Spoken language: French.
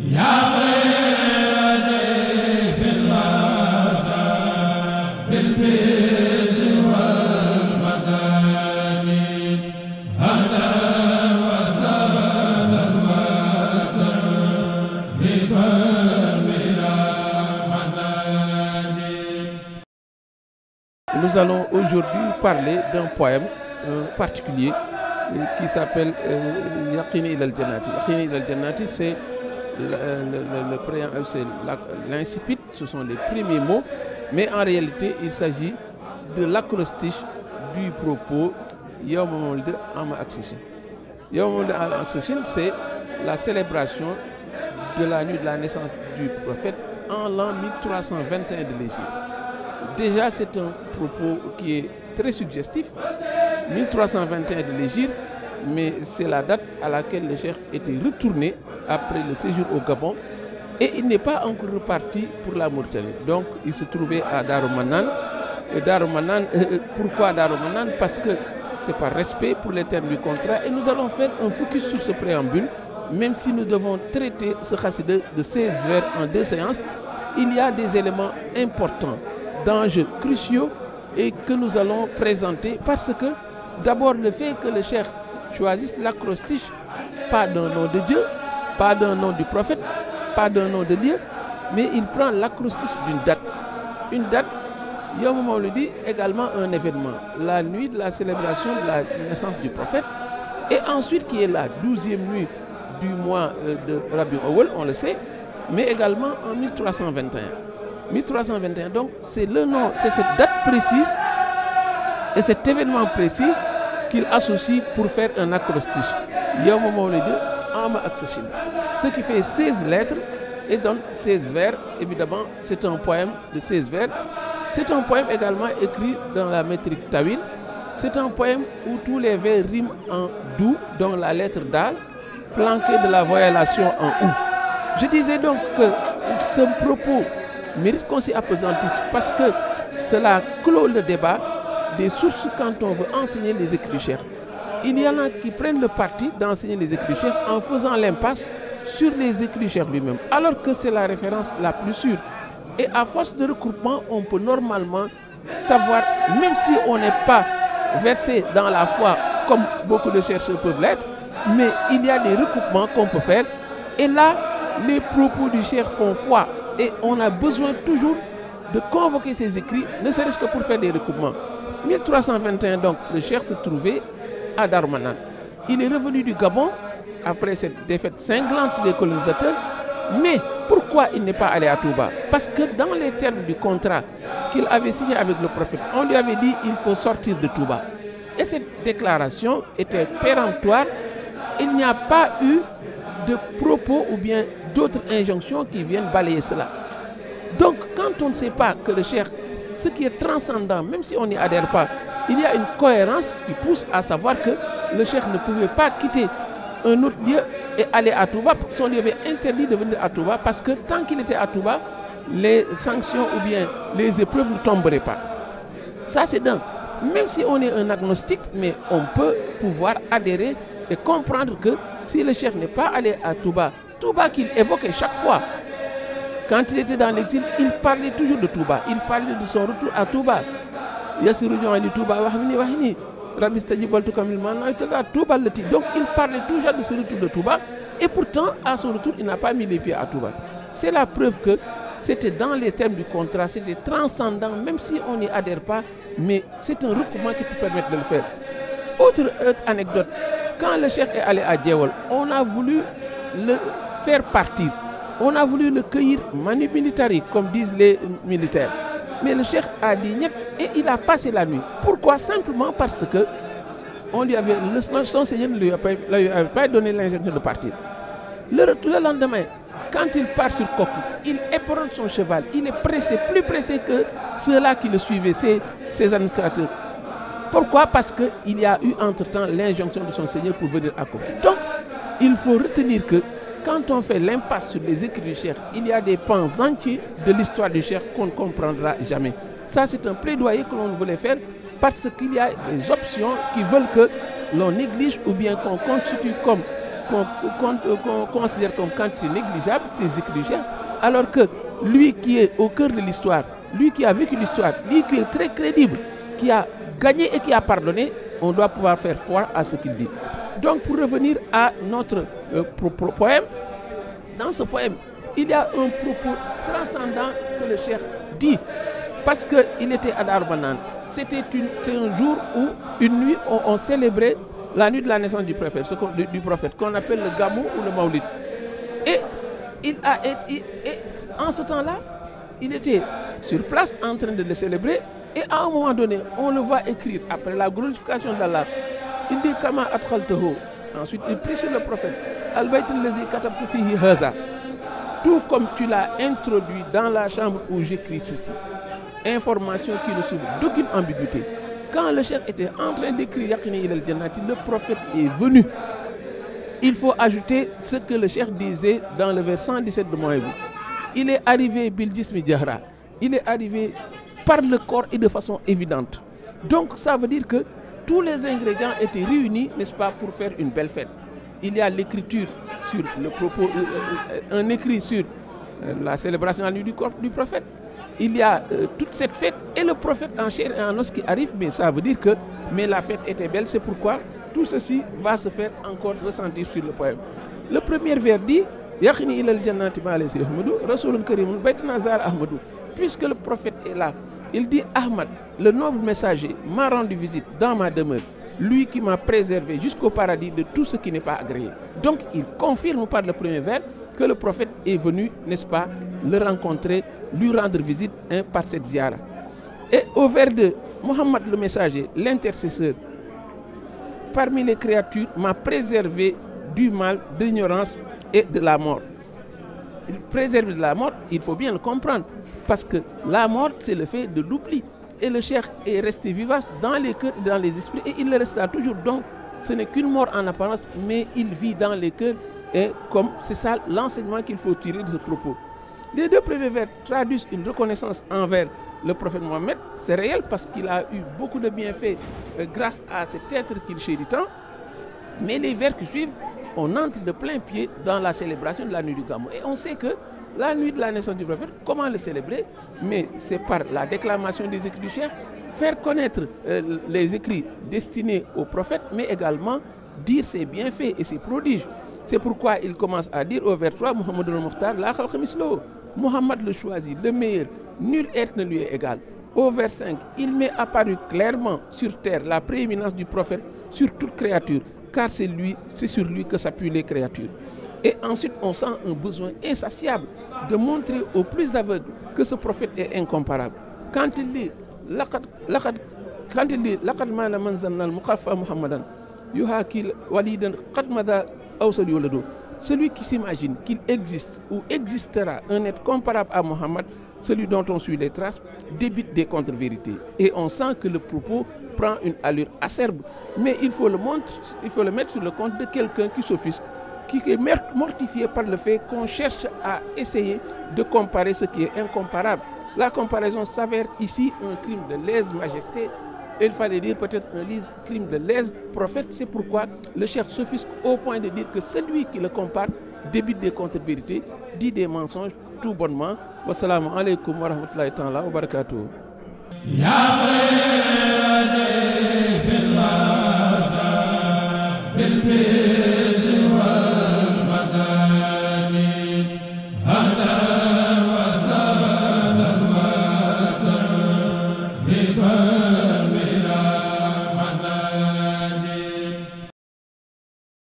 Nous allons aujourd'hui parler d'un poème particulier qui s'appelle Yaqini ilal Jannati. Yaqini ilal Jannati, c'est l'incipit, ce sont les premiers mots, mais en réalité il s'agit de l'acrostiche du propos Yawma Mawlid Ama Accession. Yawma Mawlid Ama Accession, c'est la célébration de la nuit de la naissance du prophète en l'an 1321 de l'Égypte. Déjà, c'est un propos qui est très suggestif, 1321 de l'Égypte, mais c'est la date à laquelle le cheikh était retourné après le séjour au Gabon et il n'est pas encore reparti pour la Mauritanie. Donc, il se trouvait à Darou Manane. Pourquoi Darou Manane? Parce que c'est par respect pour les termes du contrat et nous allons faire un focus sur ce préambule, même si nous devons traiter ce khassida de 16 vers en 2 séances. Il y a des éléments importants, d'enjeux cruciaux et que nous allons présenter parce que d'abord le fait que le cheikh choisisse l'acrostiche, pas d'un nom de Dieu, pas d'un nom du prophète, pas d'un nom de lieu, mais il prend l'acrostiche d'une date. Une date, Yawma Mawlidi, également un événement, la nuit de la célébration de la naissance du prophète, et ensuite qui est la 12e nuit du mois de Rabi Awwal, on le sait, mais également en 1321. 1321, donc c'est le nom, c'est cette date précise et cet événement précis qu'il associe pour faire un acrostiche. Yawma Mawlidi Ama Accession. Ce qui fait 16 lettres et donne 16 vers. Évidemment, c'est un poème de 16 vers. C'est un poème également écrit dans la métrique Tawil. C'est un poème où tous les vers riment en dou, dont la lettre Dal, flanquée de la voyellation en ou. Je disais donc que ce propos mérite qu'on s'y appesantisse parce que cela clôt le débat des sources quand on veut enseigner les écrits du cheikh. Il y en a qui prennent le parti d'enseigner les écrits du cheikh en faisant l'impasse sur les écrits du cheikh lui-même, alors que c'est la référence la plus sûre. Et à force de regroupement, on peut normalement savoir, même si on n'est pas versé dans la foi comme beaucoup de chercheurs peuvent l'être, mais il y a des recoupements qu'on peut faire. Et là, les propos du cheikh font foi. Et on a besoin toujours de convoquer ces écrits, ne serait-ce que pour faire des recoupements. 1321, donc, le cheikh se trouvait à Darou Manane. Il est revenu du Gabon après cette défaite cinglante des colonisateurs. Mais pourquoi il n'est pas allé à Touba? Parce que dans les termes du contrat qu'il avait signé avec le prophète, on lui avait dit qu'il faut sortir de Touba. Et cette déclaration était péremptoire. Il n'y a pas eu de propos ou bien d'autres injonctions qui viennent balayer cela. Donc, quand on ne sait pas que le cheikh, ce qui est transcendant, même si on n'y adhère pas, il y a une cohérence qui pousse à savoir que le cheikh ne pouvait pas quitter un autre lieu et aller à Touba, parce qu'on lui avait interdit de venir à Touba, parce que tant qu'il était à Touba, les sanctions ou bien les épreuves ne tomberaient pas. Ça, c'est d'un. Même si on est un agnostique, mais on peut pouvoir adhérer et comprendre que si le cheikh n'est pas allé à Touba, Touba qu'il évoquait chaque fois, quand il était dans l'exil, il parlait toujours de Touba. Il parlait de son retour à Touba. Donc il parlait toujours de ce retour de Touba. Et pourtant, à son retour, il n'a pas mis les pieds à Touba. C'est la preuve que c'était dans les termes du contrat, c'était transcendant, même si on n'y adhère pas, mais c'est un recoupement qui peut permettre de le faire. Autre anecdote, quand le cheikh est allé à Djewal, on a voulu le faire partir. On a voulu le cueillir manu militari, comme disent les militaires. Mais le cheikh a dit niet et il a passé la nuit. Pourquoi? Simplement parce que son seigneur ne lui avait pas donné l'injonction de partir. Le lendemain, quand il part sur Koki, il éperonne son cheval. Il est pressé, plus pressé que ceux-là qui le suivaient, ses administrateurs. Pourquoi? Parce qu'il y a eu entre-temps l'injonction de son seigneur pour venir à Koki. Donc, il faut retenir que quand on fait l'impasse sur les écrits du cheikh, il y a des pans entiers de l'histoire du cheikh qu'on ne comprendra jamais. Ça, c'est un plaidoyer que l'on voulait faire parce qu'il y a des options qui veulent que l'on néglige ou bien qu'on constitue comme qu'on considère comme quantité négligeable, ces écrits du Cheikh, alors que lui qui est au cœur de l'histoire, lui qui a vécu l'histoire, lui qui est très crédible, qui a gagné et qui a pardonné, on doit pouvoir faire foi à ce qu'il dit. Donc pour revenir à notre poème, dans ce poème, il y a un propos transcendant que le Cheikh dit, parce qu'il était à Darbanan. C'était un jour où, une nuit, on célébrait la nuit de la naissance du prophète, qu'on appelle le Gamou ou le Maulid. Et en ce temps-là, il était sur place en train de le célébrer, et à un moment donné, on le voit écrire, après la glorification d'Allah, il dit Kama Atkalteho. Ensuite, il prie sur le prophète. Tout comme tu l'as introduit dans la chambre où j'écris ceci. Information qui ne souffre d'aucune ambiguïté. Quand le Cheikh était en train d'écrire Yaqini ilal Jannati, le prophète est venu. Il faut ajouter ce que le Cheikh disait dans le vers 117 de Mouaïbou. Il est arrivé bil jismi jahra. Il est arrivé par le corps et de façon évidente. Donc ça veut dire que tous les ingrédients étaient réunis, n'est-ce pas, pour faire une belle fête. Il y a l'écriture sur le propos, un écrit sur la célébration de la nuit du prophète. Il y a toute cette fête et le prophète en chair et en os qui arrive, mais ça veut dire que la fête était belle, c'est pourquoi tout ceci va se faire encore ressentir sur le poème. Le premier vers dit Yakhini ilal jannati ma alayhi Ahmadou, Rasulun Karimun Baytuna Zar Ahmadou. Puisque le prophète est là, il dit Ahmad, le noble messager, m'a rendu visite dans ma demeure, lui qui m'a préservé jusqu'au paradis de tout ce qui n'est pas agréé. Donc il confirme par le premier vers que le prophète est venu, n'est-ce pas, le rencontrer, lui rendre visite par cette ziara. Et au vers 2, Mohammed le messager, l'intercesseur, parmi les créatures, m'a préservé du mal, de l'ignorance et de la mort. Préserver de la mort, il faut bien le comprendre, parce que la mort, c'est le fait de l'oubli. Et le Cheikh est resté vivace dans les cœurs et dans les esprits, et il le restera toujours. Donc, ce n'est qu'une mort en apparence, mais il vit dans les cœurs, et comme c'est ça l'enseignement qu'il faut tirer de ce propos. Les deux premiers vers traduisent une reconnaissance envers le prophète Mohammed. C'est réel parce qu'il a eu beaucoup de bienfaits grâce à cet être qu'il chérit tant. Mais les vers qui suivent, on entre de plein pied dans la célébration de la nuit du Gamou. Et on sait que la nuit de la naissance du prophète, comment le célébrer? Mais c'est par la déclamation des écrits du Cheikh, faire connaître les écrits destinés au prophète, mais également dire ses bienfaits et ses prodiges. C'est pourquoi il commence à dire au vers 3, Muhammad al-Mukhtar, la khalqa mislo, Muhammad le choisi, le meilleur, nul être ne lui est égal. Au vers 5, il m'est apparu clairement sur terre la prééminence du prophète sur toute créature, car c'est sur lui que s'appuient les créatures. Et ensuite, on sent un besoin insatiable de montrer aux plus aveugles que ce prophète est incomparable. Quand il dit Laqad mala man zanna al-mukhaffa Muhammadan yuhakil walidan qad mada awsal yuladu. Celui qui s'imagine qu'il existe ou existera un être comparable à Mohammed, celui dont on suit les traces, débite des contre-vérités. Et on sent que le propos prend une allure acerbe. Mais il faut le mettre sur le compte de quelqu'un qui s'offusque, qui est mortifié par le fait qu'on cherche à essayer de comparer ce qui est incomparable. La comparaison s'avère ici un crime de lèse-majesté. Il fallait dire peut-être un crime de lèse-prophète. C'est pourquoi le Cheikh s'offusque au point de dire que celui qui le compare débite des contre-vérités, dit des mensonges tout bonnement. Wassalamu alaikum wa rahmatullahi ta'ala wa barakatuh. Bye.